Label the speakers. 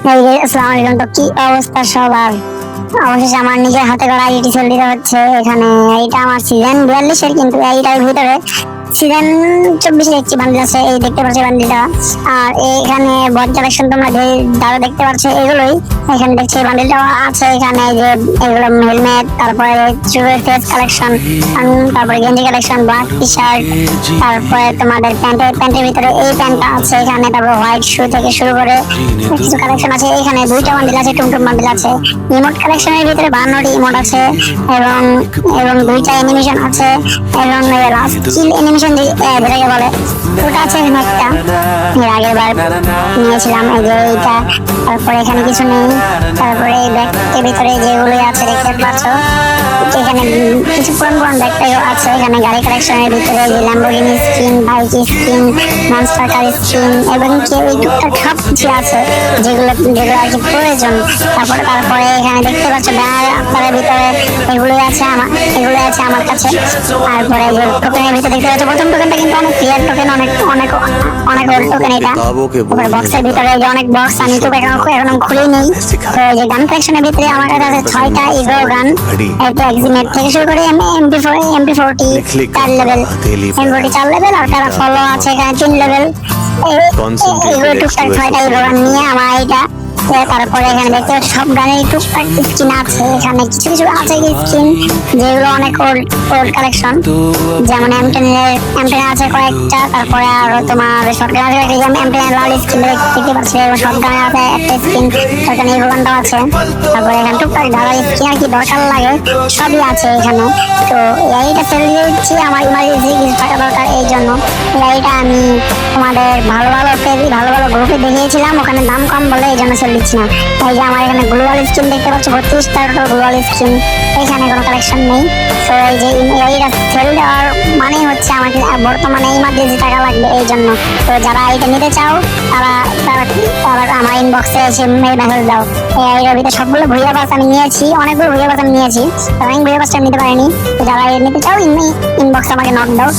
Speaker 1: আসসালামু আলাইকুম। তো কি অবস্থা সবার? অবশেষে আমার নিজের হাতে করা আইটি সেল দিতে হচ্ছে। এখানে এইটা আমার সিজন 42-এর, কিন্তু এইটার ভিতরে সিজন 24-এর একটি বান্ডিল আছে, এই দেখতে পাচ্ছ বান্ডিলটা। আর এখানে বড কালেকশন তোমরা যারা দেখতে পাচ্ছ এগুলোই এখানে দেখছি। বান্ডিলটা আছে এখানে, যে এগুলো হেলমেট, তারপরে ফেস কালেকশন, তারপরে গেঞ্জি কালেকশন, ব্ল্যাক টি শার্ট, তারপরে তোমাদের প্যান্টের ভিতরে এই প্যান্টটা আছে এখানে, তারপরে হোয়াইট শু থেকে শুরু করে কিছু কালেকশন আছে। এখানে দুইটা বান্ডিল আছে, টুমটুম বান্ডিল আছে। ইমোট কালেকশনের ভিতরে 52টি ইমোট আছে এবং এবং দুইটা অ্যানিমেশন আছে এবং লাস্ট কিল অ্যানিমেশন যেটাকে বলে ওটা আছে এখানে একটা। এর আগের বার নিয়েছিলাম এই যে এইটা। তারপরে এখানে কিছু নেই। তারপরে এই ব্যাগের ভিতরে যেগুলো আছে দেখতে পাচ্ছ, এখানে কিছু পুরান ব্যাগটাও আছে। এখানে গাড়ি কালেকশনের ভিতরে যে Lamborghini skin, bike skin, monster car skin এবং এই টুকটাক সব কিছু আছে যেগুলো আর কি প্রয়োজন। তারপরে এখানে দেখতে পাচ্ছ ব্যানার আপনাদের ভিতরে এগুলো আছে আমার কাছে। তারপরে যে টোকেনের ভিতরে দেখতে পাচ্ছ, প্রথম টোকেনটা কিন্তু অনেক ক্লিয়ার টোকেন, অনেক অনেক অনেক ওল্ড টোকেন এটা। বক্সের ভিতরে যে অনেক বক্স আমি তো এখন খুলেই নেই। তো যে গান কালেকশনের ভিতরে আমার কাছে আছে 6টা ইগো গান, একটা এক্সিমেট থেকে শুরু করে MP40 4 লেভেল, MP40 4 লেভেল, আর তারা ফলো আছে এখানে 3 লেভেল। এগুলো টুকটাক 6টা ইগো গান নিয়ে আমার এইটা। তারপরে এখানে দেখতে পাচ্ছি সব গানের টুকটাক স্কিন আছে। এখানে কিছু কিছু আছে স্কিন যেগুলো অনেক ওল্ড কালেকশন, যেমন M10 আছে কয়েকটা। তারপরে আরো তোমার শর্টগান আছে, M10 লাল স্কিন দেখতে পাচ্ছি, এবং শর্টগান আছে একটা স্কিন, শর্টগান এই গানটাও আছে। তারপরে এখানে টুকটাক ঢালার স্কিন আর কি দরকার লাগে সবই আছে এখানে। তো এইটা সেল দিচ্ছি, আমার ইমার্জেন্সি কিছু টাকা দরকার, এই জন্য এইটা আমি তোমাদের ভালো ভালো গ্রুপে দেখিয়েছিলাম, ওখানে দাম কম বলে এই জন্য সেল দিচ্ছি না। এই যে আমার এখানে গ্লোবাল স্কিন দেখতে পাচ্ছ, 32টা গ্লোবাল স্কিন, এখানে কোনো কালেকশন নেই। তো এই যে এইটা সেল দেওয়ার মানে হচ্ছে আমাকে বর্তমানে ইমার্জেন্সি টাকা লাগবে, এই জন্য। তো যারা এটা নিতে চাও তারা আমার ইনবক্সে এসে মেসেজ দাও। এইটার ভিতরে সবগুলো ভুইয়া বাস আমি নিয়েছি, অনেকগুলো ভুইয়া বাস আমি নিয়েছি, তারা ভুইয়া বাসটা নিতে পারিনি। তো যারা নিতে চাও ইনবক্সে আমাকে নক দাও।